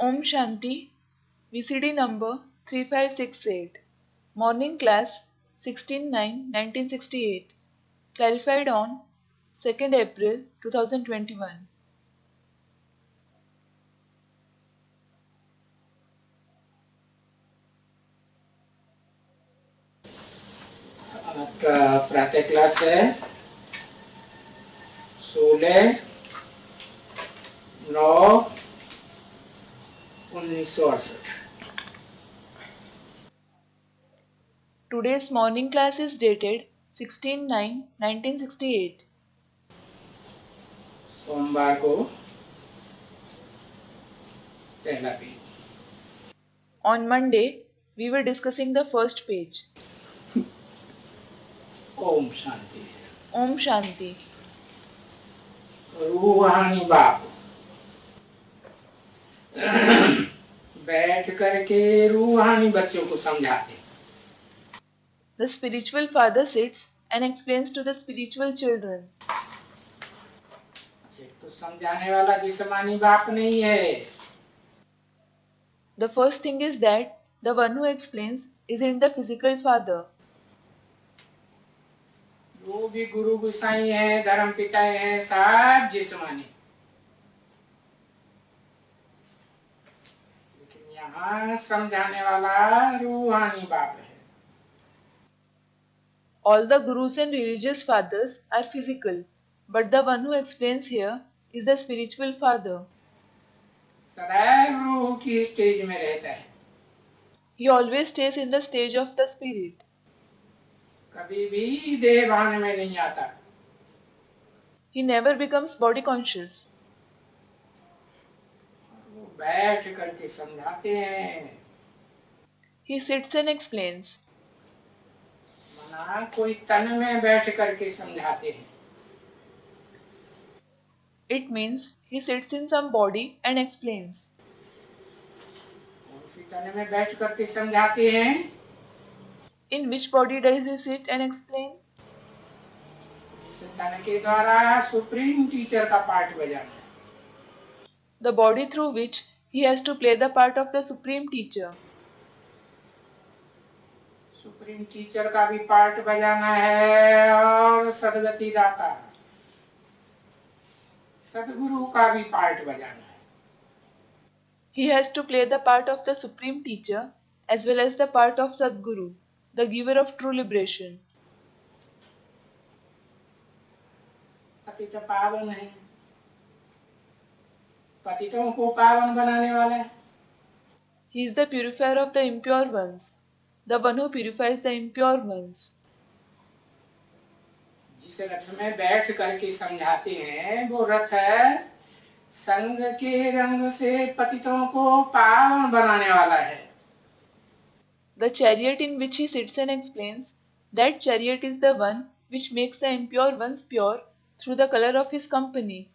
Om Shanti, VCD number 3568. Morning class 16/9/1968. Clarified on 2nd April 2021. आपका प्रातः class है 16/9/1968। Today's morning class is dated 16/9/1968. सोमवार को पहला पेज। On Monday, we were discussing the first page. Om Shanti. Om Shanti. रूहानी बाप बैठ करके रूहानी बच्चों को समझाते। The spiritual father sits and explains to the spiritual children. एक तो समझाने वाला जिस्मानी बाप नहीं है। The first thing is that the one who explains isn't the physical father. जो भी गुरु गुसाई है, धर्म पिता है, सब जिस्मानी। लेकिन यहाँ समझाने वाला रूहानी बाप है। All the gurus and religious fathers are physical, but the one who explains here is the spiritual father. सदैव रूह की स्टेज में रहता है। He always stays in the stage of the spirit. कभी भी देह भान में नहीं आता। He never becomes body conscious. वो बैठ करके समझाते हैं। He sits and explains. मना कोई तन में बैठ करके समझाते हैं। It means he sits in some body and explains. उसी तन में बैठ करके समझाते हैं। In which body does he sit and explain? जिस तन के द्वारा सुप्रीम टीचर का पार्ट बजाना है। The body through which he has to play the part of the supreme teacher. Supreme teacher का भी पार्ट बजाना है और सदगति दाता सदगुरु का भी पार्ट बजाना है। He has to play the part of the supreme teacher as well as the part of Sadguru, the giver of true liberation. पतित पावन है, पतितों को पावन बनाने वाला है। He is the purifier of the impure ones, the one who purifies the impure ones. जिस रथ में बैठ करके समझाते हैं वो रथ है संग के रंग से पतितों को पावन बनाने वाला है। The chariot in which he sits and explains, that chariot is the one which makes the impure ones pure through the color of his company.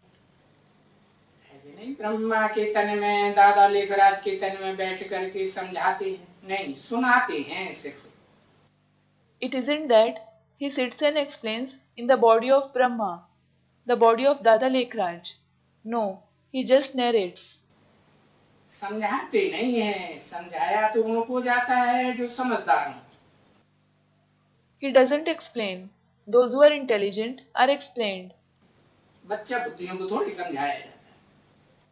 ऐसे नहीं ब्रह्मा के तन में, दादा लेखराज के तन में बैठ करके समझाते हैं, नहीं सुनाते हैं सिर्फ। It isn't that he sits and explains in the body of Brahma, the body of Dada Lekhraj. No, he just narrates. समझाते नहीं है, समझाया तो उनको जाता है जो समझदार हो। He doesn't explain. Those who are intelligent are explained. बच्चा बुद्धियों को थोड़ी समझाया जाता है।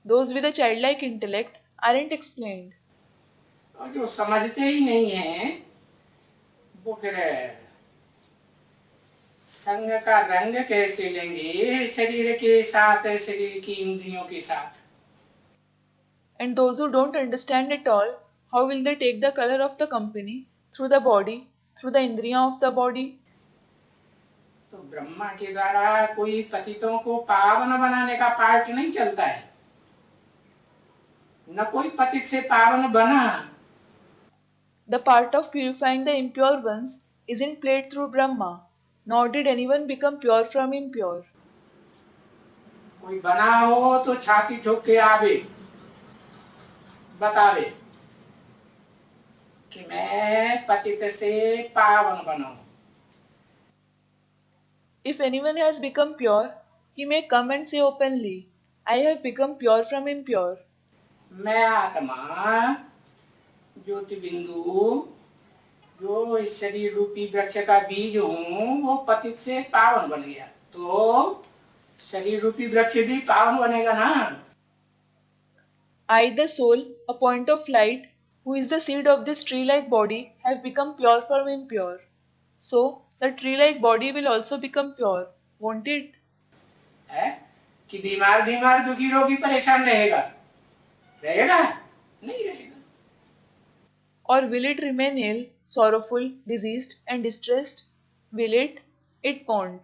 Those with a childlike intellect aren't explained. और जो समझते ही नहीं है वो फिर संग का रंग कैसे लेंगे शरीर के साथ, शरीर की इंद्रियों के साथ। And those who don't understand at all, how will they take the color of the company through the body, through the indriya of the body? तो ब्रह्मा के द्वारा कोई पतितों को पावन बनाने का पार्ट नहीं चलता है, न कोई पतित से पावन बना। The part of purifying the impure ones isn't played through Brahma, nor did anyone become pure from impure. कोई बना हो तो छाती ठोक के आवे, बतावे कि मैं पतित से पावन बनाऊं। If anyone has become pure, he may come and say openly, I have become pure from impure. मैं आत्मा ज्योति बिंदु जो इस शरीर रूपी वृक्ष का बीज हूँ वो पतित से पावन बन गया, तो शरीर रूपी वृक्ष भी पावन बनेगा ना। I, the soul, a point of light, who is the seed of this tree-like body, have become pure from impure. So, the tree-like body will also become pure, won't it? है कि बीमार बीमार दुखी रोगी परेशान रहेगा, रहेगा नहीं रहेगा। Or will it remain ill, sorrowful, diseased and distressed? Will it? It won't.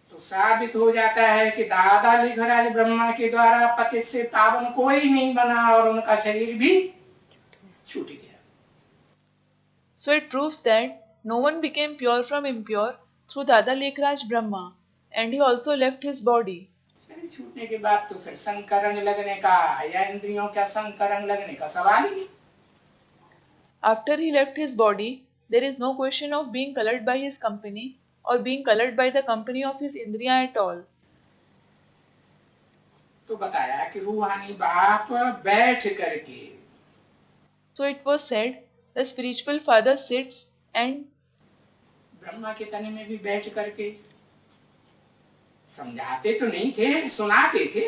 तो साबित हो जाता है कि दादा लेखराज ब्रह्मा के द्वारा पतित से पावन कोई नहीं बना और उनका शरीर भी छूट गया। So it proves that no one became pure from impure through Dada Lekhraj Brahma, and he also left his body. शरीर छूटने के बाद तो फिर संग का रंग लगने का या इंद्रियों का संग का रंग लगने का सवाल ही नहीं। After he left his body, there is no question of being colored by his company or being colored by the company of his indriya at all. तो बताया कि रूहानी बाप बैठ करके, So it was said, the spiritual father sits and Brahma के तने में भी बैठ करके समझाते तो नहीं थे, सुनाते थे।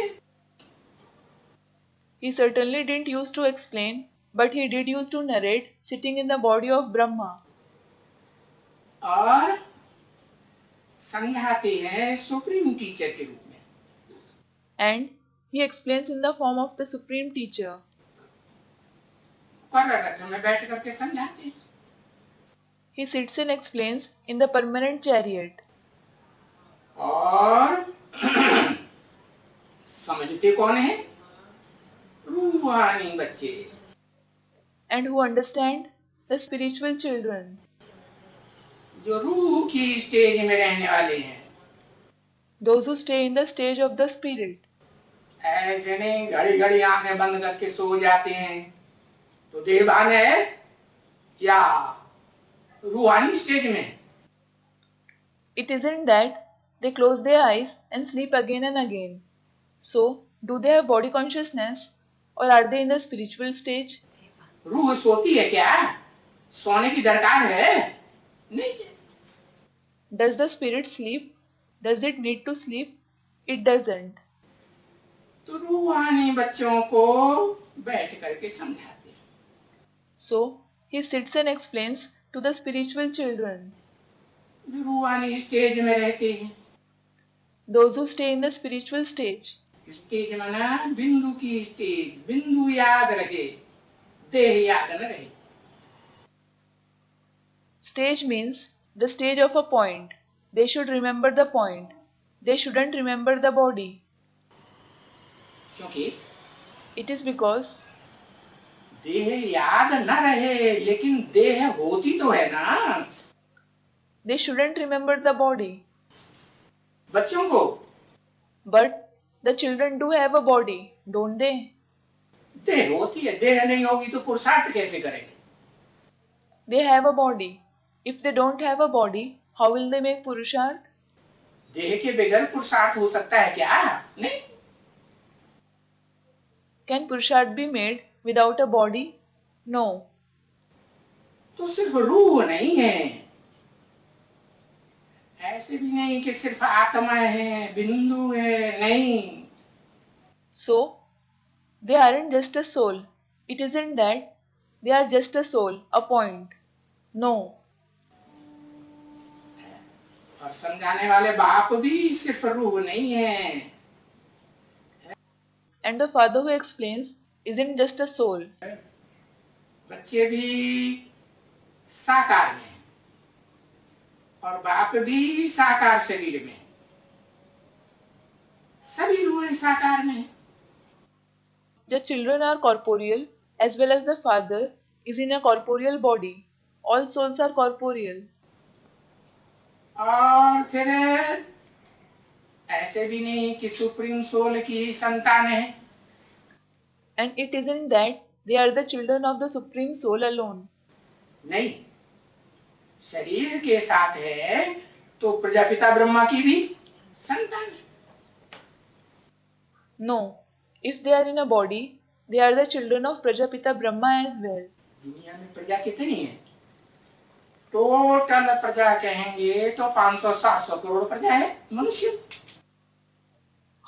he certainly didn't use to explain, but he did use to narrate sitting in the body of Brahma. और समझाते हैं सुप्रीम टीचर के रूप में। And he explains in the form of the supreme teacher. रथ में बैठ करके समझाते हैं। He sits and explains in the permanent chariot. और समझते कौन है? रूहानी बच्चे। And who understand? The spiritual children. जो रूह की स्टेज में रहने वाले हैं। Those who stay in the stage of the spirit. ऐसे नहीं घड़ी घड़ी आंखें बंद करके सो जाते हैं तो देवान है या रूहानी स्टेज में। It isn't that they close their eyes and sleep again and again. So, do they have body consciousness or are they in the spiritual stage? रूह सोती है क्या? सोने की दरकार है? नहीं। Does the spirit sleep? Does it need to sleep? It doesn't. तो रूहानी बच्चों को बैठ करके समझाते हैं। So, he sits and explains to the spiritual children. जो रूहानी स्टेज में रहते हैं। Those who stay in the spiritual stage. Stage माना बिंदु की स्टेज, बिंदु याद रहे, देह याद न रहे। Stage means the stage of a point. They should remember the point. They shouldn't remember the body. क्योंकि It is because देह याद न रहे लेकिन देह होती तो है ना। they shouldn't remember the body. बच्चों को But the children do have a body, don't they? देह होती है, देह नहीं होगी तो पुरुषार्थ कैसे करेंगे? They have a body. If they don't have a body, how will they make purusharth? देह के बगैर पुरुषार्थ हो सकता है क्या? नहीं। Can purusharth be made without a body? No. तो सिर्फ रूह नहीं है, ऐसे भी नहीं कि सिर्फ आत्मा है, बिंदु है, नहीं। So, they aren't just a soul. It isn't that they are just a soul, a point. No. और समझाने वाले बाप भी सिर्फ रूह नहीं है। And the father who explains isn't just a soul. बच्चे भी साकार में और बाप भी साकार शरीर में, सभी रूहें साकार में। The children are corporeal as well as the father is in a corporeal body. All souls are corporeal. और फिर ऐसे भी नहीं कि सुप्रीम सोल की संतान है। And it isn't that they are the children of the Supreme Soul alone. नहीं, शरीर के साथ है तो प्रजापिता ब्रह्मा की भी संतान है। No, If they are in a body, they are the children of Prajapita Brahma as well. दुनिया में प्रजा कितनी है? टोटल प्रजा कहेंगे तो 500-700 करोड़ प्रजा है मनुष्य।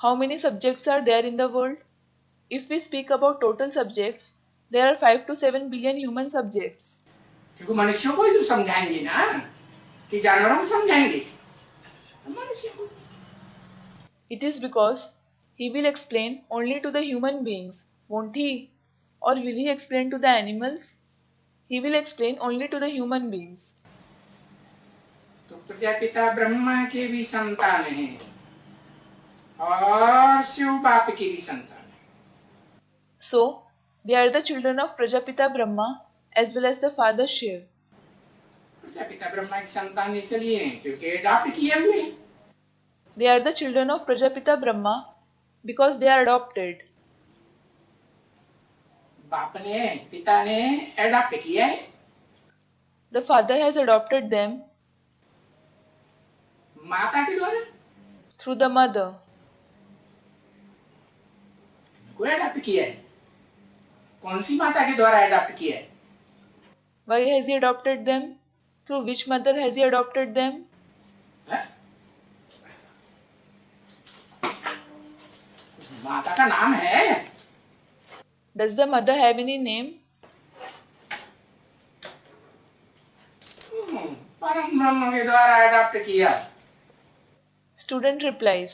How many subjects are there in the world? If we speak about total subjects, there are 5 to 7 billion human subjects. क्योंकि मनुष्यों को ही तो समझाएंगे ना, कि जानवरों को समझाएंगे? मनुष्य को। It is because he will explain only to the human beings, won't he? Or will he explain to the animals? He will explain only to the human beings. तो प्रजापिता ब्रह्मा के भी संतान हैं और शिव बाप की भी संतान है। So, they are the children of Prajapita Brahma as well as the father Shiv. Prajapita Brahma की संतान इसलिए हैं क्योंकि अडॉप्ट किए हुए हैं। They are the children of Prajapita Brahma because they are adopted. बाप ने, पिता ने अडॉप्ट किया है। The father has adopted them माता के द्वारा, through the mother. को अडॉप्ट किया है। कौन सी माता के द्वारा अडॉप्ट किया है? Why has he adopted them? Through which mother has he adopted them? है? माता का नाम है? Does the mother have any name? परम ब्रह्म के द्वारा अडॉप्ट किया। Student replies,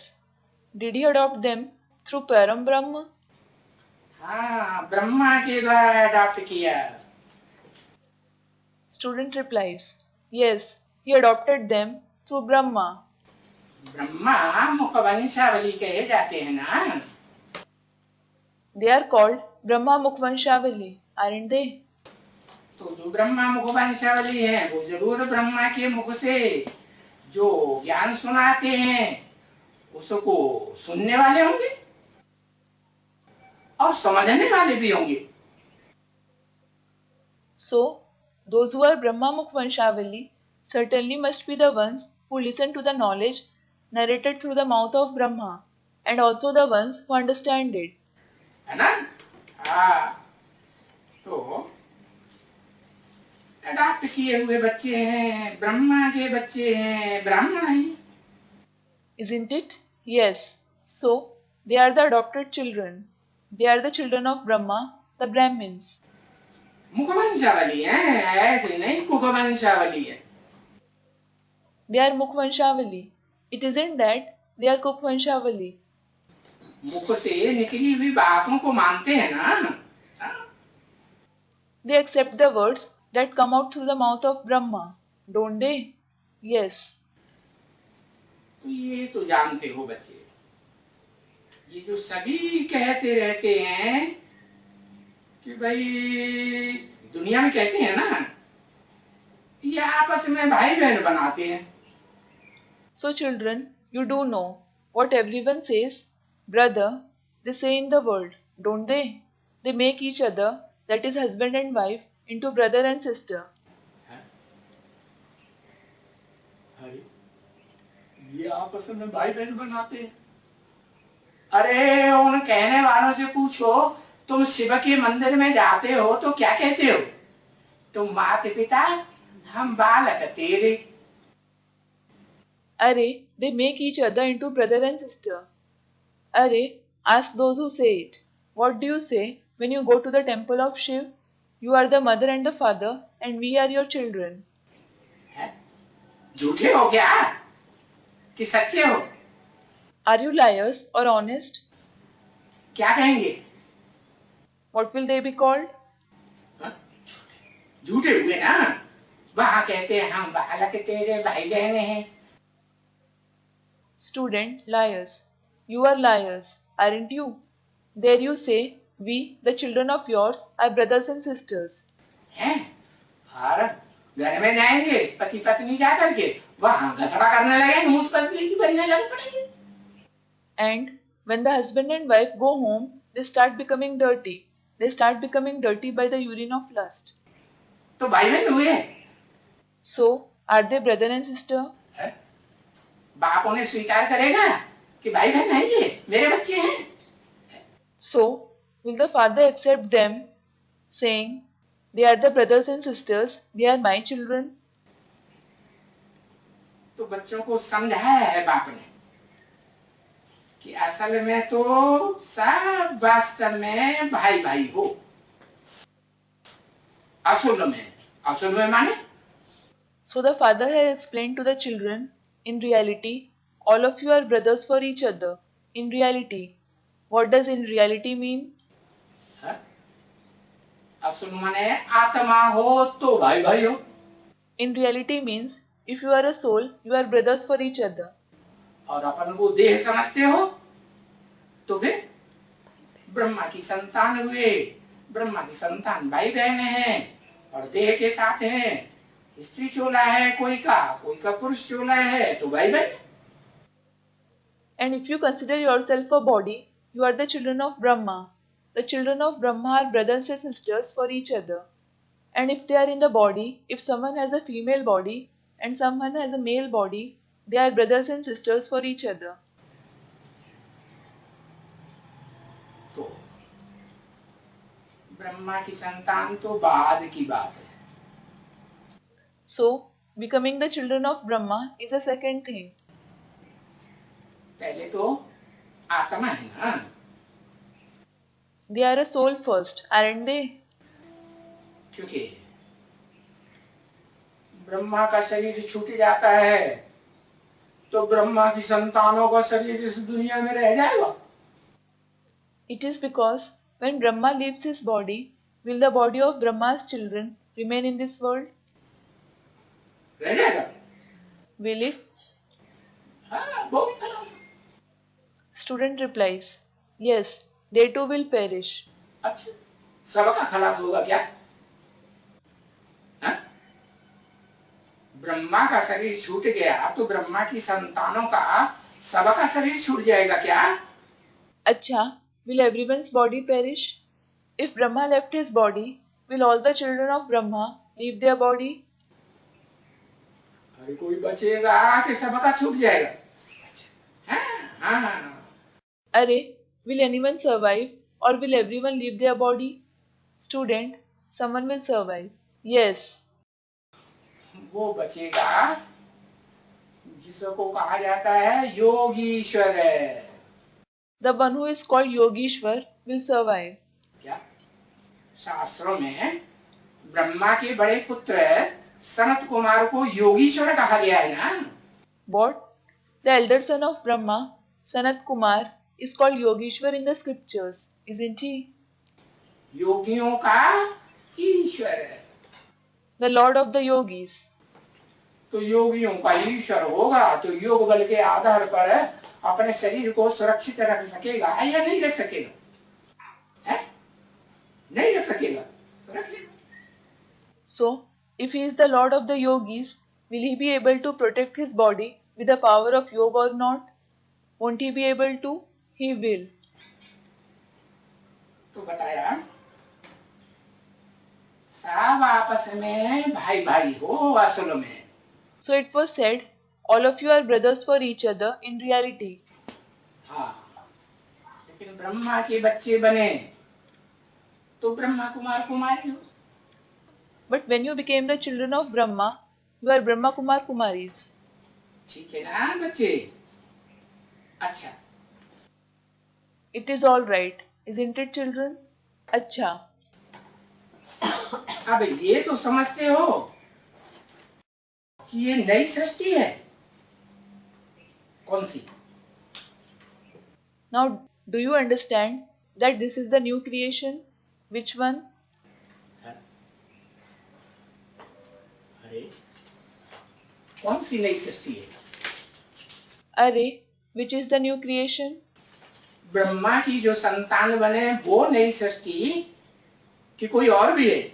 did he adopt them through Param Brahma? हाँ, ब्रह्मा के द्वारा अडॉप्ट किया। Student replies, yes, he adopted them through Brahma. Brahma मुख वंशावली कहे जाते हैं ना? They are called Brahma Mukhvanshavali, aren't they? तो जो ब्रह्मा मुख वंशावली है वो जरूर ब्रह्मा के मुख से जो ज्ञान सुनाते हैं उसको सुनने वाले होंगे और समझने वाले भी होंगे। So, those who are Brahma Mukhvanshavali certainly must be the ones who listen to the knowledge narrated through the mouth of Brahma and also the ones who understand it. है ना? हाँ, तो अडॉप्ट किए हुए बच्चे हैं, ब्रह्मा के बच्चे हैं, ब्राह्मण हैं। Isn't it? Yes. So, they are the adopted children. They are the children of Brahma, the Brahmins. मुखवंशावली है, ऐसे नहीं कुखवंशावली है। They are Mukhvanshavali. It isn't that they are Kukhvanshavali. मुख से निकली हुई बातों को मानते हैं ना? They accept the words that come out through the mouth of Brahma, don't they? Yes. तो ये तो जानते हो बच्चे, ये जो सभी कहते रहते हैं कि भाई दुनिया में कहते हैं ना, ये आपस में भाई बहन बनाते हैं। So children, you do know what everyone says, brother, they say in the world, don't they? They make each other, that is husband and wife, into brother and sister. ये आपस में भाई बहन बनाते हैं। अरे उन कहने वालों से पूछो, तुम शिव के मंदिर में जाते हो तो क्या कहते हो? तुम माता पिता, हम बालक तेरे। Arey, they make each other into brother and sister. Arey, ask those who say it. What do you say when you go to the temple of Shiv? You are the mother and the father, and we are your children. झूठे हो क्या कि सच्चे हो? Are you liars or honest? क्या कहेंगे? What will they be called? झूठे हुए ना? वहां कहते हैं हम बालक तेरे भाई बहन हैं। Student, liars. You are liars, aren't you? There you say, we, the children of yours, are brothers and sisters. हैं? और घर में जाएंगे पति पत्नी जा करके वहां घसड़ा करने लगेंगे, मुझ पर की बनने लग पड़ेंगे। And when the husband and wife go home, they start becoming dirty. They start becoming dirty by the urine of lust. तो भाई बहन हुए। So, are they brother and sister? बाप उन्हें स्वीकार करेगा कि भाई बहन है, ये मेरे बच्चे हैं? So, will the father accept them, saying, they are the brothers and sisters, they are my children? तो बच्चों को समझाया है बाप ने कि असल में तो सब वास्तव में भाई भाई हो। असल में माने So the father has explained to the children, in reality, all of you are brothers for each other. In reality. What does in reality mean? असल माने आत्मा हो तो भाई भाई हो। In reality means, if you are a soul, you are brothers for each other. और अपन को देह समझते हो तो फिर ब्रह्मा की संतान हुए, ब्रह्मा की संतान भाई बहन हैं और देह के साथ हैं। स्त्री चोला है कोई का पुरुष चोला है तो भाई बहन। And if you consider yourself a body, you are the children of Brahma. The children of Brahma are brothers and sisters for each other. And if they are in the body, if someone has a female body and someone has a male body, they are brothers and sisters for each other. तो ब्रह्मा की संतान तो बाद की बात है। So, becoming the children of Brahma is a second thing. पहले तो आत्मा है ना। They are a soul first, aren't they? क्योंकि ब्रह्मा का शरीर छूट जाता है तो ब्रह्मा की संतानों का शरीर इस दुनिया में रह जाएगा। It is because when Brahma leaves his body, will the body of Brahma's children remain in this world? रह जाएगा। Will it? हाँ, वो भी खलास। Student replies, yes, they too will perish. अच्छा, सबका खलास होगा क्या? हाँ? ब्रह्मा का शरीर छूट गया तो ब्रह्मा की संतानों का सबका शरीर छूट जाएगा क्या? अच्छा, will everyone's body perish? If Brahma left his body, will all the children of Brahma leave their body? अरे कोई बचेगा कि सबका छूट जाएगा? हाँ, हाँ। Arey, will anyone survive or will everyone leave their body? Student, someone will survive. Yes. वो बचेगा जिसको कहा जाता है Yogeshwar. The one who is called Yogishwar will survive. क्या? शास्त्रों में ब्रह्मा के बड़े पुत्र सनत कुमार को योगीश्वर कहा गया है ना? What? The elder son of Brahma, Sanat Kumar, is called Yogishwar in the scriptures, isn't he? योगियों का ईश्वर है। The Lord of the Yogis. तो योगियों का ईश्वर होगा तो योग बल के आधार पर अपने शरीर को सुरक्षित रख सकेगा या नहीं रख सकेगा? है? नहीं रख सकेगा, रख लेगा। So, if he is the Lord of the Yogis, will he be able to protect his body with the power of yoga or not? Won't he be able to? He will. तो बताया सब आपस में भाई भाई हो असल में। So it was said, all of you are brothers for each other in reality. हाँ, लेकिन ब्रह्मा के बच्चे बने तो ब्रह्मा कुमार कुमारी हो। But when you became the children of Brahma, you are Brahma Kumar Kumaris. ठीक है ना बच्चे? अच्छा, It is all right, isn't it, children? अच्छा. अब ये तो समझते हो कि ये नई सृष्टि है। कौन सी? Now, do you understand that this is the new creation? Which one? अरे कौन सी नई सृष्टि है? Arey, which is the new creation? Brahma की जो संतान बने वो नई सृष्टि कि कोई और भी है?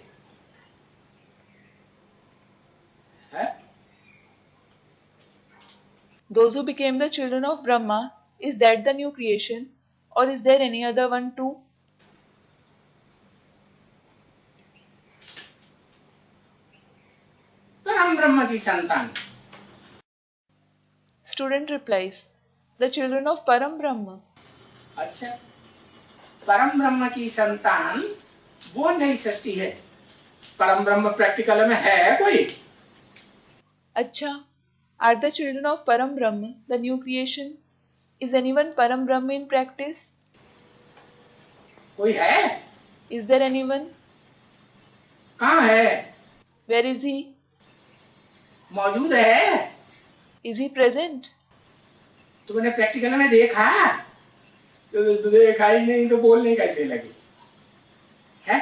Those who became the children of Brahma, is that the new creation? Or is there any other one too? परम ब्रह्म की संतान। Student replies, the children of Param Brahma. अच्छा, परम ब्रह्म की संतान वो नई सृष्टि है। परम ब्रह्म प्रैक्टिकल में है कोई? अच्छा, are the children of Param Brahma the new creation? Is anyone Param Brahma in practice? कोई है? Is there anyone? कहाँ है? Where is he? मौजूद है? Is he present? तुमने प्रैक्टिकल में देखा? तो देखा ही नहीं तो बोलने कैसे लगे? है?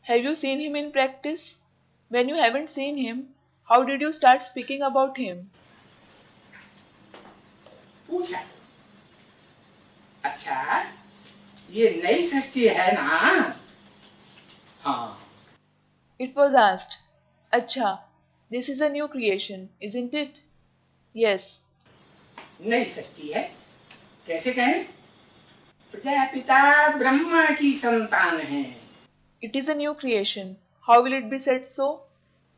Have you seen him in practice? When you haven't seen him, how did you start speaking about him? पूछा। अच्छा, ये नई सृष्टि है ना? हाँ। It was asked. Acha, this is a new creation, isn't it? Yes. नई सृष्टि है। कैसे कहें? प्रजापिता ब्रह्मा की संतान है। It is a new creation. How will it be said so?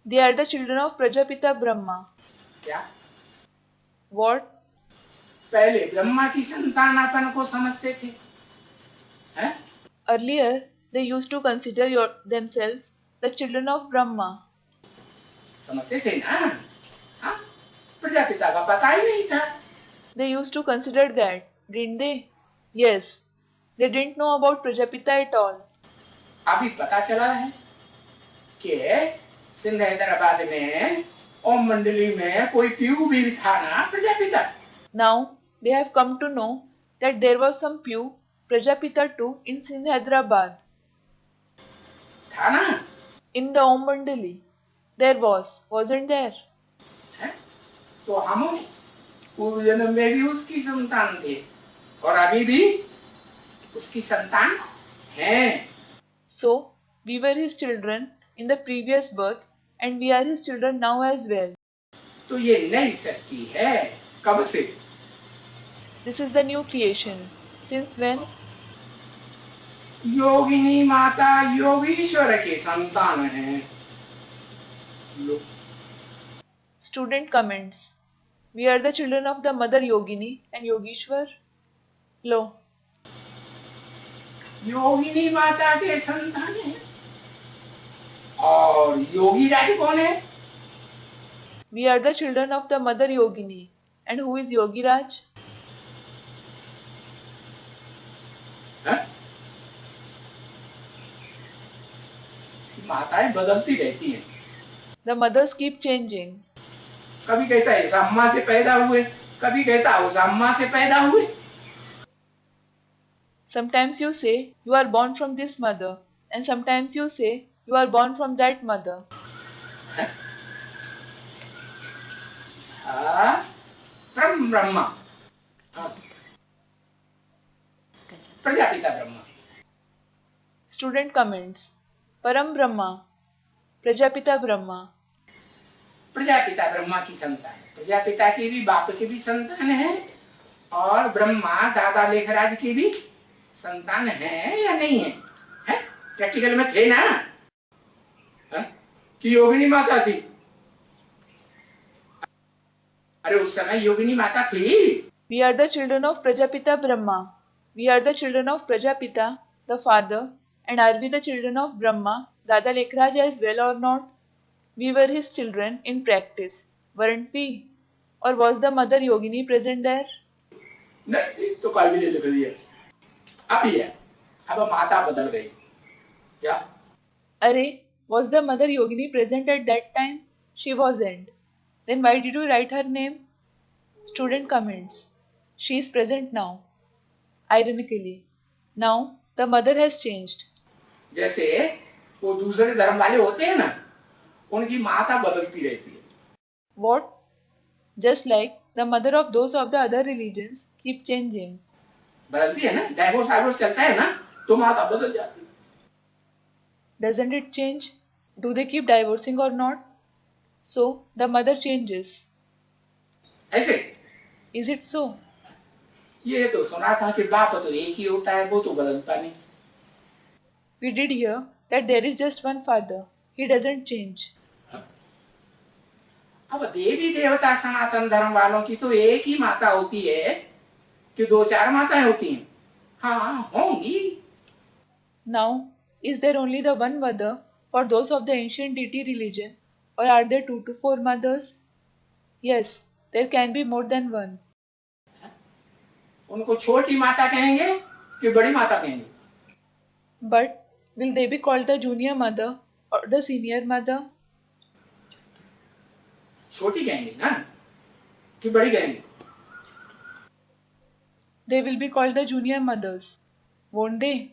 They are the children of Prajapita Brahma. क्या? What? पहले ब्रह्मा की संतान अपन को समझते थे, हैं? Earlier, they used to consider themselves the children of Brahma. समझते थे ना? हाँ? प्रजापिता का पता ही नहीं था। They used to consider that, didn't they? Yes. They didn't know about Prajapita at all. अभी पता चला है कि सिंध हैदराबाद में ओम मंडली में कोई प्यू भी था ना Prajapita. Now, they have come to know that there was some pew, Prajapita too, in Sindh, Hyderabad. था ना? In the Om Mandali. There was, wasn't there? है? तो हम पूर्व जन्म में भी उसकी संतान थे और अभी भी उसकी संतान हैं। So, we were his children in the previous birth and we are his children now as well. तो ये नई सृष्टि है। कब से? This is the new creation. Since when? योगिनी माता योगीश्वर के संतान हैं। Student comments. We are the children of the mother Yogini and Yogishwar. Lo. योगिनी माता के संतान हैं। और योगी राज कौन है? We are the children of the mother Yogini. And who is Yogi Raj? माताएं बदलती रहती हैं। The mothers keep changing. कभी कहता है इस अम्मा से पैदा हुए, कभी कहता है उस अम्मा से पैदा हुए। Sometimes you say you are born from this mother, and sometimes you say you are born from that mother. परम Brahma, Prajapita Brahma. Student comments. Param Brahma, Prajapita Brahma. Prajapita Brahma की संतान, प्रजापिता की भी बाप की भी संतान है और ब्रह्मा दादा लेखराज की भी संतान है या नहीं है? है? प्रैक्टिकल में थे ना? है? कि योगिनी माता थी? अरे उस समय योगिनी माता थी। We are the children of Prajapita Brahma. We are the children of Prajapita, the father, and are we the children of Brahma, Dada Lekhraj as well or not? We were his children in practice, weren't we? Or was the mother Yogini present there? नहीं थी तो काय के लिए लिख दिया? अभी है, अब माता बदल गई क्या? Arey, was the mother Yogini present at that time? She wasn't. Then why did you write her name? Student comments. She is present now. Ironically, now the mother has changed. जैसे वो दूसरे धर्म वाले होते हैं ना, उनकी माता बदलती रहती है। What? Just like the mother of those of the other religions keep changing. बदलती है ना, डाइवोर्स चलता है ना, तो माता बदल जाती है। Doesn't it change? Do they keep divorcing or not? So the mother changes. ऐसे? Is it so? ये तो सुना था कि बाप तो एक ही होता है, वो तो बदलता नहीं। We did hear that there is just one father. He doesn't change. अब देवी देवता सनातन धर्म वालों की तो एक ही माता होती है कि दो चार माताएं होती हैं? हाँ होंगी। Now, is there only the one mother for those of the ancient deity religion, or are there 2 to 4 mothers? Yes, there can be more than one. उनको छोटी माता कहेंगे कि बड़ी माता कहेंगे? But will they be called the junior mother or the senior mother? छोटी कहेंगे ना कि बड़ी कहेंगे? They will be called the junior mothers, won't they?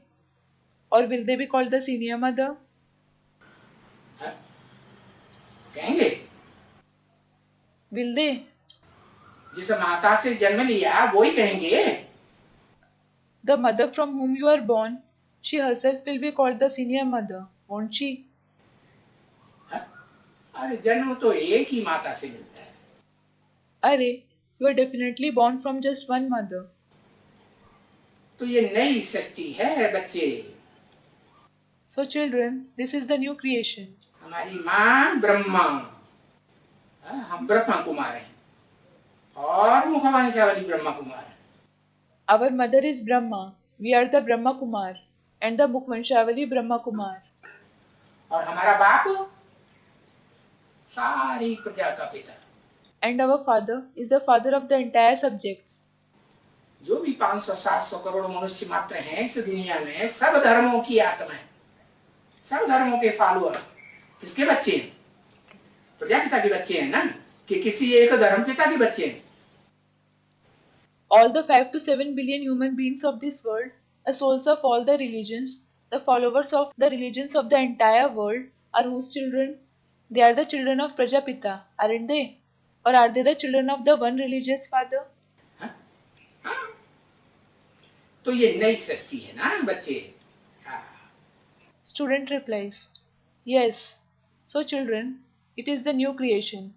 Or will they be called the senior mother? कहेंगे। Will they? जिस माता से जन्म लिया वही कहेंगे। The mother from whom you are born, she herself will be called the senior mother, won't she? अरे जन्म तो एक ही माता से मिलता है। Arey, you are definitely born from just one mother. तो ये नई सृष्टि है बच्चे। So children, this is the new creation. हमारी माँ ब्रह्मा, हम ब्रह्मा कुमार हैं और मुखवंशावली ब्रह्मा कुमार हैं। Our mother is Brahma, we are the Brahma Kumar, and the Mukhvanshavali Brahma Kumar. और हमारा बाप सारी प्रजा का पिता। And our father is the father of the entire subjects. जो भी 500-700 करोड़ मनुष्य मात्र हैं इस दुनिया में, सब धर्मों की आत्मा है, सब धर्मों के फॉलोअर। किसके बच्चे हैं? प्रजापिता के बच्चे हैं ना, कि किसी एक धर्म पिता के बच्चे हैं? All the 5 to 7 billion human beings of this world, the souls of all the religions, the followers of the religions of the entire world, are whose children? They are the children of Prajapita, aren't they? Or are they the children of the one religious father? हाँ? तो ये नई सृष्टि है ना बच्चे। हाँ। Student replies, yes. So children, it is the new creation,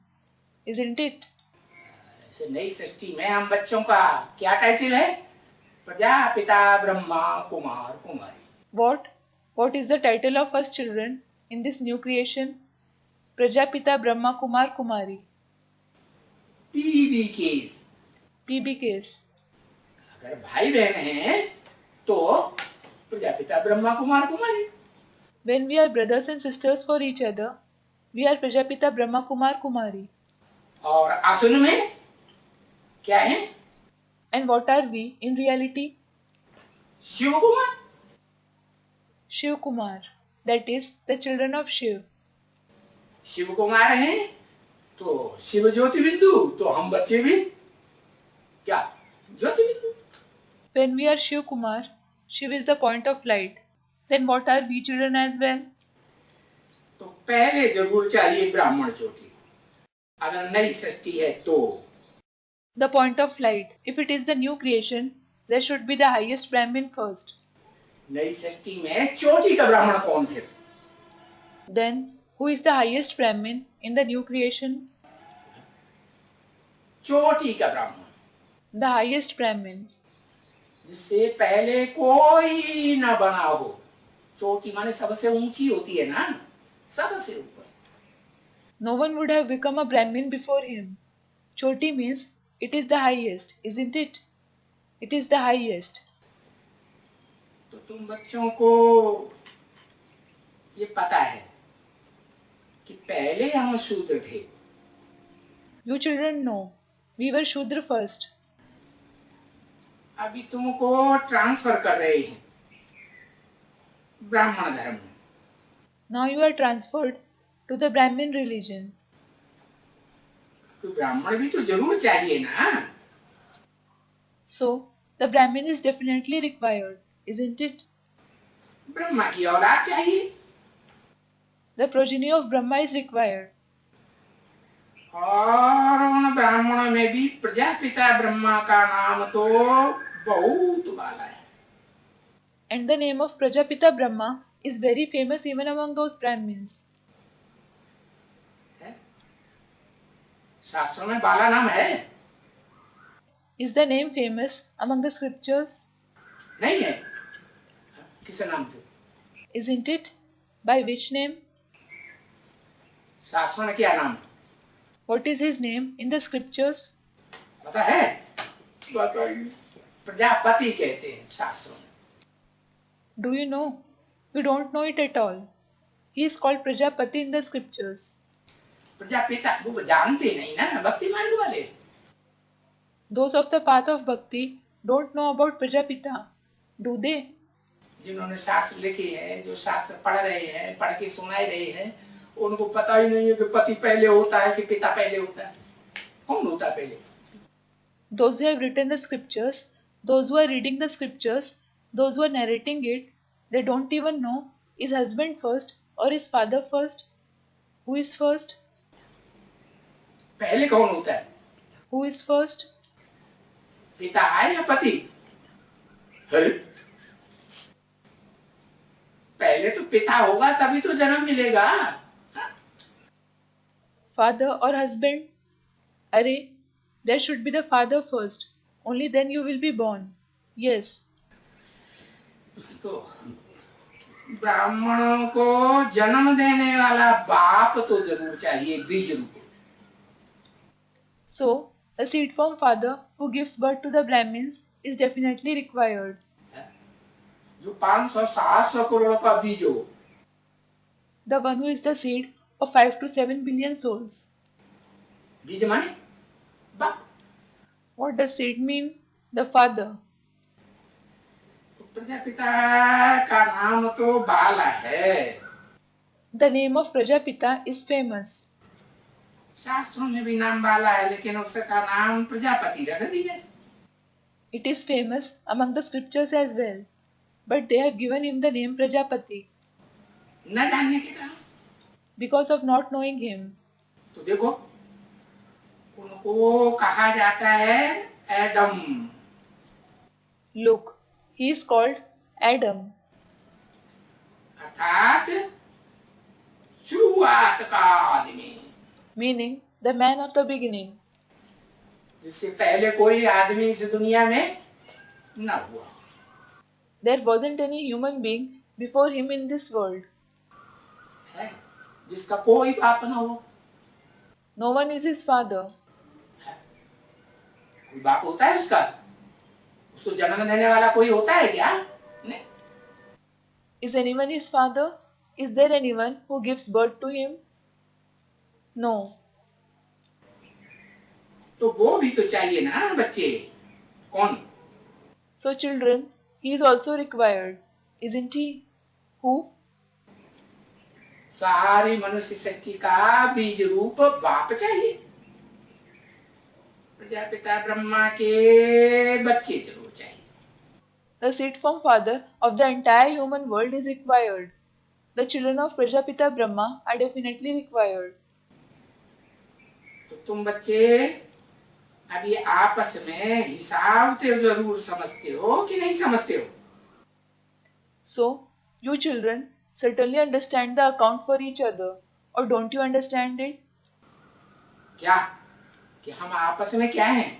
isn't it? ऐसे नई सृष्टि में हम बच्चों का क्या टाइटल है? प्रजापिता ब्रह्मा कुमार कुमारी। What is the title of us children in this new creation? Prajapita Brahma Kumar Kumari. PBKs। PBKs. अगर भाई बहन हैं तो प्रजापिता ब्रह्मा कुमार कुमारी। When we are brothers and sisters for each other, we are Prajapita Brahma Kumar Kumari. और असल में क्या है? And what are we in reality? Shiv Kumar. Shiv Kumar. That is the children of Shiv. Shiv Kumar हैं तो शिव ज्योति बिंदु, तो हम बच्चे भी क्या ज्योति बिंदु। When we are Shiv Kumar, Shiv is the point of light. Then what are we children as well? तो पहले जरूर चाहिए ब्राह्मण ज्योति, अगर नई सृष्टि है तो। The point of light. If it is the new creation, there should be the highest Brahmin first. नई सृष्टि में चोटी का ब्राह्मण कौन थे? Then, who is the highest Brahmin in the new creation? चोटी का ब्राह्मण, The highest Brahmin. जिससे पहले कोई न बना हो। चोटी माने सबसे ऊंची होती है ना, सबसे ऊपर। No one would have become a Brahmin before him. Choti means it is the highest, isn't it? It is the highest. तो तुम बच्चों को ये पता है कि पहले हम शूद्र थे। You children know, we were Shudra first. अभी तुमको ट्रांसफर कर रहे हैं ब्राह्मण धर्म में। Now you are transferred to the Brahmin religion. तो ब्राह्मण भी तो जरूर चाहिए ना। So, the Brahmin is definitely required, isn't it? Brahma की औलाद चाहिए। The progeny of Brahma is required. और उन ब्राह्मणों में भी प्रजापिता ब्रह्मा का नाम तो बहुत वाला है। And the name of Prajapita Brahma is very famous even among those Brahmins. शास्त्रों में बाला नाम है? Is the name famous among the scriptures? नहीं है। किस नाम से? Isn't it? By which name? शास्त्रों में क्या नाम? What is his name in the scriptures? पता है? बताइए। प्रजापति कहते हैं शास्त्रों में। Do you know? You don't know it at all. He is called Prajapati in the scriptures. Prajapita वो जानते नहीं ना भक्ति मार्ग वाले। Those of the path of bhakti don't know about Prajapita, do they? जिन्होंने शास्त्र लिखे हैं, जो शास्त्र पढ़ रहे हैं, पढ़ के सुनाए रहे हैं, उनको पता ही नहीं है कि पति पहले होता है कि पिता पहले होता है, कौन होता है पहले। Those who have written the scriptures, those who are reading the scriptures, those who are narrating it, they don't even know is husband first or is father first? Who is first? पहले कौन होता है? Who is first? पिता है या पति? अरे पहले तो पिता होगा तभी तो जन्म मिलेगा। Father or husband? Arey, there should be the father first. Only then you will be born. Yes. तो ब्राह्मणों को जन्म देने वाला बाप तो जरूर चाहिए, बीज रूप। So, a seed form father who gives birth to the Brahmins is definitely required. जो 500-700 करोड़ का बीज हो, The one who is the seed of 5 to 7 billion souls. बीज माने बाप। What does seed mean? The father. Prajapita का नाम तो बाला है। The name of Prajapita is famous. शास्त्रों में भी नाम बाला है, लेकिन उसका नाम प्रजापति रख दिया। It is famous among the scriptures as well, but they have given him the name Prajapati न जानने के कारण। because of not knowing him. तो देखो उनको कहा जाता है Adam. Look, he is called Adam, अर्थात शुरुआत का आदमी, meaning the man of the beginning. जिससे पहले कोई आदमी इस दुनिया में न हुआ। There wasn't any human being before him in this world. है जिसका कोई बाप न हो। No one is his father. कोई बाप होता है उसका? उसको जन्म देने वाला कोई होता है क्या? नहीं। Is anyone his father? Is there anyone who gives birth to him? No. तो वो भी तो चाहिए ना बच्चे। कौन? So children, he is also required, isn't he? Who? सारी मनुष्य सृष्टि का बीज रूप बाप चाहिए। प्रजापिता ब्रह्मा के बच्चे जरूर चाहिए। The seed form father of the entire human world is required. The children of Prajapita Brahma are definitely required. तो तुम बच्चे अभी आपस में हिसाब तो जरूर समझते हो कि नहीं समझते हो? So, you children certainly understand the account for each other, or don't you understand it? क्या कि हम आपस में क्या हैं?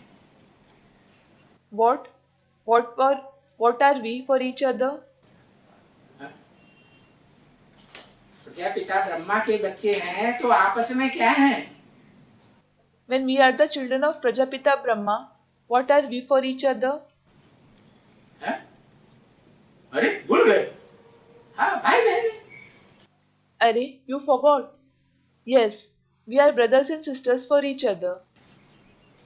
What are we for each other? Prajapita Brahma के बच्चे हैं तो आपस में क्या हैं? When we are the children of Prajapita Brahma, what are we for each other? है? अरे भूल गए? हाँ भाई बहन। Arey, you forgot. Yes, we are brothers and sisters for each other.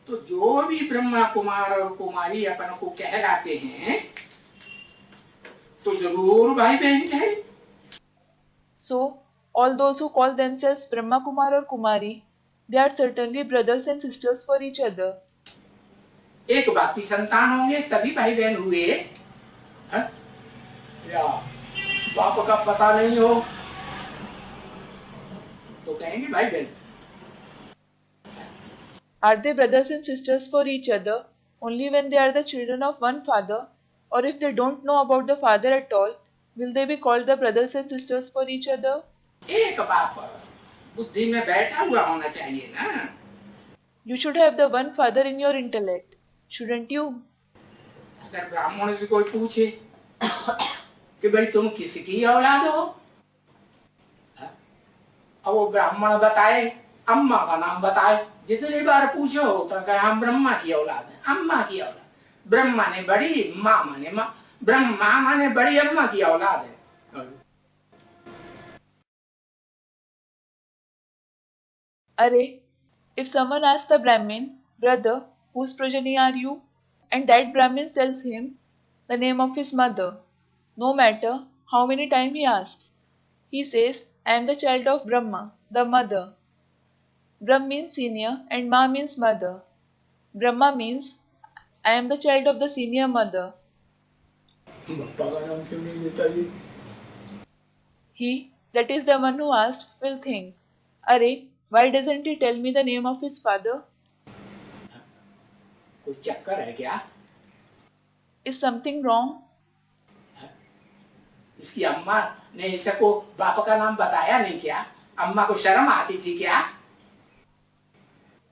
तो जो भी ब्रह्मा कुमार और कुमारी अपन को कहलाते हैं तो जरूर भाई बहन है। So, all those who call themselves Brahma Kumar or Kumari, they are certainly brothers and sisters for each other. एक बाप की संतान होंगे तभी भाई बहन हुए। है? या बाप का पता नहीं हो तो कहेंगे भाई बहन। Are they brothers and sisters for each other only when they are the children of one father, or if they don't know about the father at all, will they be called the brothers and sisters for each other? एक बाप बुद्धि में बैठा हुआ होना चाहिए ना। You should have the one father in your intellect, shouldn't you? अगर ब्राह्मण से कोई पूछे कि भाई तुम किसकी औलाद हो, अब वो ब्राह्मण बताए, अम्मा का नाम बताए, जितनी बार पूछो तो कहे हम ब्रह्मा की औलाद है, अम्मा की औलाद। ब्रह्मा ने बड़ी माँ माने माँ, ब्रह्मा माने बड़ी अम्मा की औलाद है। Arey, if someone asks the Brahmin, brother, whose progeny are you? And that Brahmin tells him the name of his mother, no matter how many times he asks. He says, I am the child of Brahma, the mother. Brahm means senior and Ma means mother. Brahma means I am the child of the senior mother. Bappa का नाम क्यों नहीं लेता ये? He, that is the one who asked, will think, Arey, why doesn't he tell me the name of his father? कोई चक्कर है क्या? Is something wrong? इसकी अम्मा ने इसको बाप का नाम बताया नहीं क्या? अम्मा को शर्म आती थी क्या?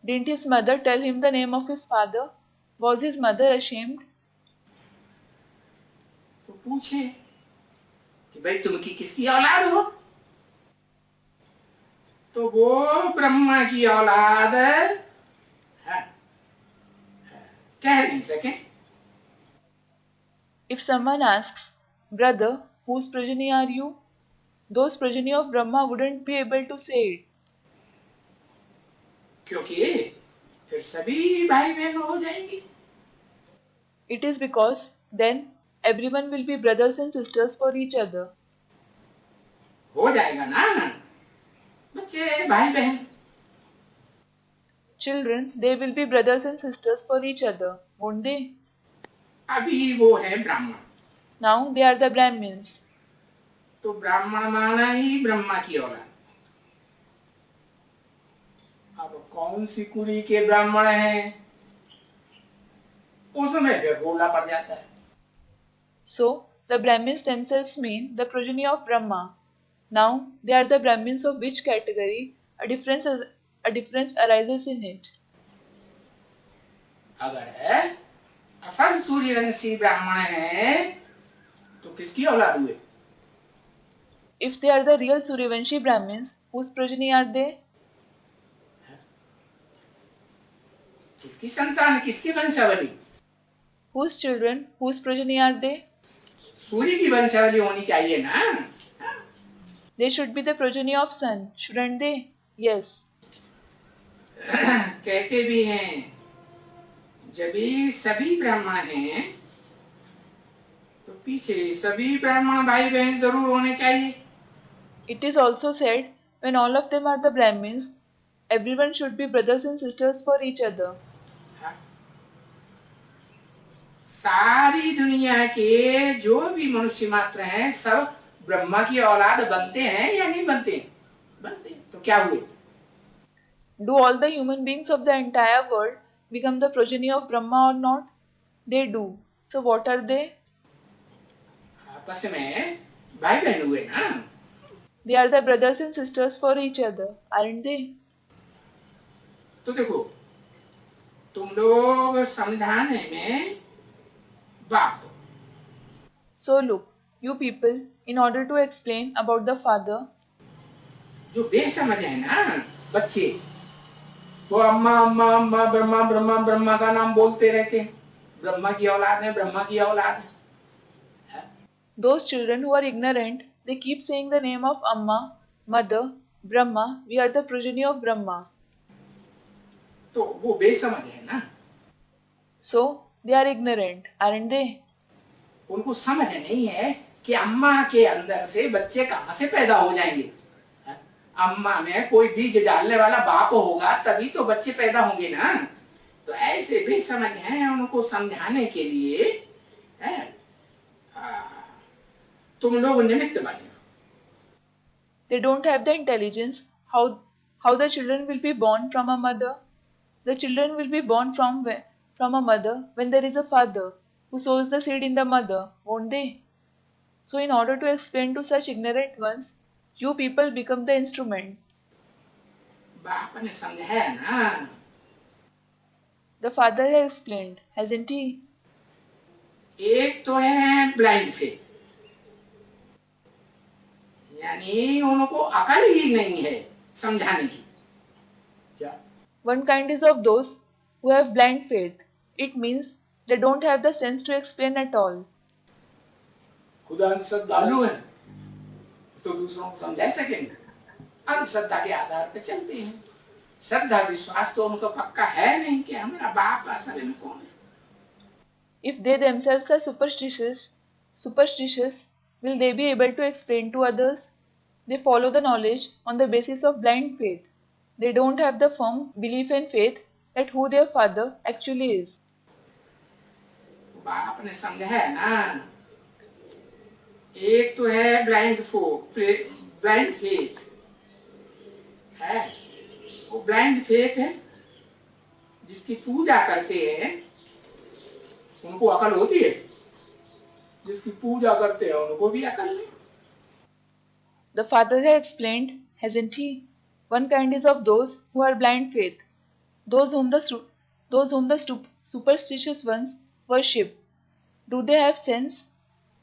Didn't his mother tell him the name of his father? Was his mother ashamed? तो पूछे कि भाई तुम किसकी औलाद हो? तो वो ब्रह्मा की औलाद है, कह नहीं सके। If someone asks, brother, whose progeny are you? Those progeny of Brahma wouldn't be able to say it. क्योंकि फिर सभी भाई बहन हो जाएंगे। It is because then everyone will be brothers and sisters for each other. हो जाएगा ना बच्चे भाई बहन। Children, they will be brothers and sisters for each other, won't they? अभी वो है ब्राह्मण, Now they are the Brahmins. तो ब्राह्मण माना ही ब्रह्मा की औलाद। अब कौन सी कुली के ब्राह्मण हैं, उसमें फिर रोला पड़ जाता है। So the Brahmins themselves mean the progeny of Brahma. Now they are the Brahmins of which category? A difference arises in it. अगर असल सूर्यवंशी ब्राह्मण हैं तो किसकी औलाद हुए? If they are the real Suryavanshi Brahmins, whose progeny are they? किसकी संतान, किसकी वंशावली? Whose children, whose progeny are they? सूर्य की वंशावली होनी चाहिए ना। They should be the progeny of sun, shouldn't they? Yes. कहते भी हैं जब ये सभी ब्राह्मण हैं तो पीछे सभी ब्राह्मण भाई बहन जरूर होने चाहिए। It is also said, when all of them are the Brahmins, everyone should be brothers and sisters for each other. सारी दुनिया के जो भी मनुष्य मात्र हैं सब ब्रह्मा की औलाद बनते हैं या नहीं बनते? बनते हैं। तो क्या हुए? Do all the human beings of the entire world become the progeny of Brahma or not? They do. So what are they? आपस में भाई बहन हुए ना। They are the brothers and sisters for each other, aren't they? तो देखो तुम लोग समझाने में बाप, So look, you people, in order to explain about the father, जो बेसमझ है ना बच्चे, वो अम्मा अम्मा अम्मा ब्रह्मा ब्रह्मा ब्रह्मा का नाम बोलते रहते हैं। ब्रह्मा की औलाद है, ब्रह्मा की औलाद है। those children who are ignorant, they keep saying the name of Amma, Mother, Brahma, we are the progeny of Brahma. तो वो बेसमझ है ना। So they are ignorant, aren't they? उनको समझ नहीं है कि अम्मा के अंदर से बच्चे कहां से पैदा हो जाएंगे। अम्मा में कोई बीज डालने वाला बाप होगा तभी तो बच्चे पैदा होंगे ना। तो ऐसे भी समझ है, उनको समझाने के लिए है, तुम लोग निमित्त बने। They don't have the intelligence. How the children will be born from a mother? The children will be born from a mother when there is a father who sows the seed in the mother, won't they? So in order to explain to such ignorant ones, you people become the instrument. बाप ने समझाया ना। The father has explained, hasn't he? एक तो है blind faith, यानी उनको अकल ही नहीं है समझाने की। क्या? One kind is of those who have blind faith. It means They don't have the sense to explain at all. खुद अंधश्रद्धालु हैं तो दूसरों को समझा सकेंगे? अंधश्रद्धा के आधार पर चलते हैं। श्रद्धा विश्वास तो उनको पक्का है नहीं कि हमारा बाप असल में कौन है। If they themselves are superstitious, will they be able to explain to others? They follow the knowledge on the basis of blind faith. They don't have the firm belief and faith that who their father actually is. बाप ने समझा है ना, एक तो है blind faith है, वो ब्लाइंड फेथ है जिसकी पूजा करते हैं उनको अकल होती है, जिसकी पूजा करते हैं उनको भी अकल नहीं। The Father has explained, hasn't he? One kind is of those who are blind faith, those whom the superstitious ones worship. Do they have sense?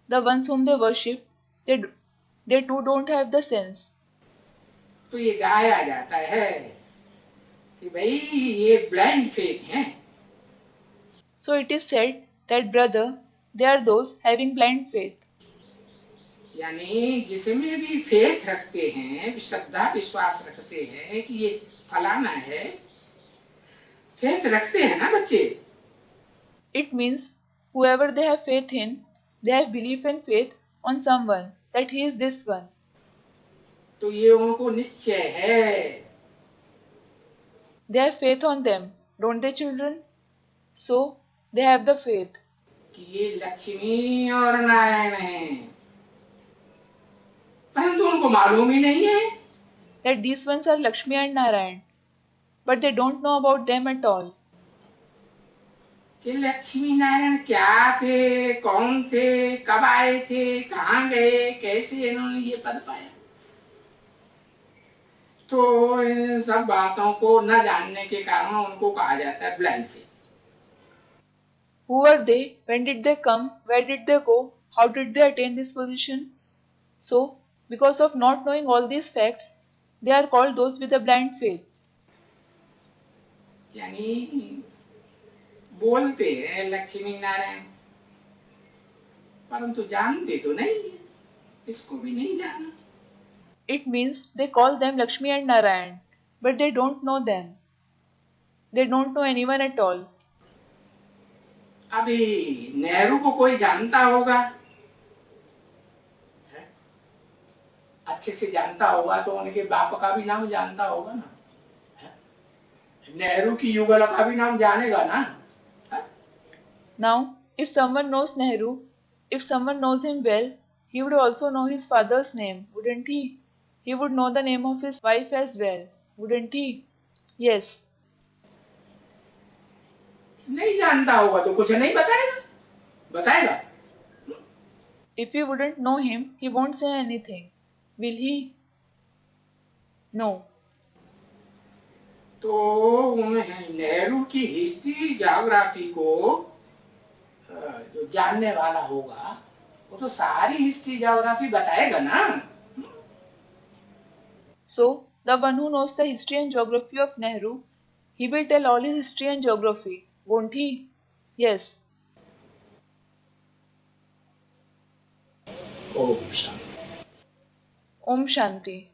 The ones whom they worship, they too don't have the sense. तो ये गाया जाता है कि भाई ये blind faith हैं। So it is said that brother, they are those having blind faith. यानी जिसमें भी फेथ रखते हैं, श्रद्धा विश्वास रखते हैं कि ये फलाना है, फेथ रखते हैं ना बच्चे। It means whoever they have faith in, they have belief and faith on someone, that he is this one. तो ये उनको निश्चय है। They have faith on them, don't they children? So they have the faith कि ये लक्ष्मी और नारायण हैं, परंतु उनको मालूम ही नहीं है that these ones are Lakshmi and Narayan, but they don't know about them at all. कि लक्ष्मी नारायण क्या थे, कौन थे, कब आए थे, कहाँ गए, कैसे इन्होंने ये पद पाया। तो इन सब बातों को न जानने के कारण उनको कहा जाता है blind faith. Who were they? When did they come? Where did they go? How did they attain this position? So, because of not knowing all these facts, they are called those with a blind faith. यानी बोलते हैं लक्ष्मी नारायण, परंतु जानते तो नहीं, इसको भी नहीं जाना। It means they call them Lakshmi and Narayan, but they don't know them. They don't know anyone at all. अभी नेहरू को कोई जानता होगा, अच्छे से जानता होगा तो उनके बाप का भी नाम जानता होगा ना, नेहरू की युगल का भी नाम जानेगा ना। Now, if someone knows Nehru, if someone knows him well, he would also know his father's name, wouldn't he? He would know the name of his wife as well, wouldn't he? Yes. नहीं जानता होगा तो कुछ नहीं बताएगा, बताएगा? If he wouldn't know him, he won't say anything. Will he? No. तो नेहरू की हिस्ट्री ज्योग्राफी को जो जानने वाला होगा वो तो सारी हिस्ट्री ज्योग्राफी बताएगा ना। So, the one who knows the history and geography of Nehru, he will tell all his history and geography, won't he? Yes. Om Shanti. Om Shanti.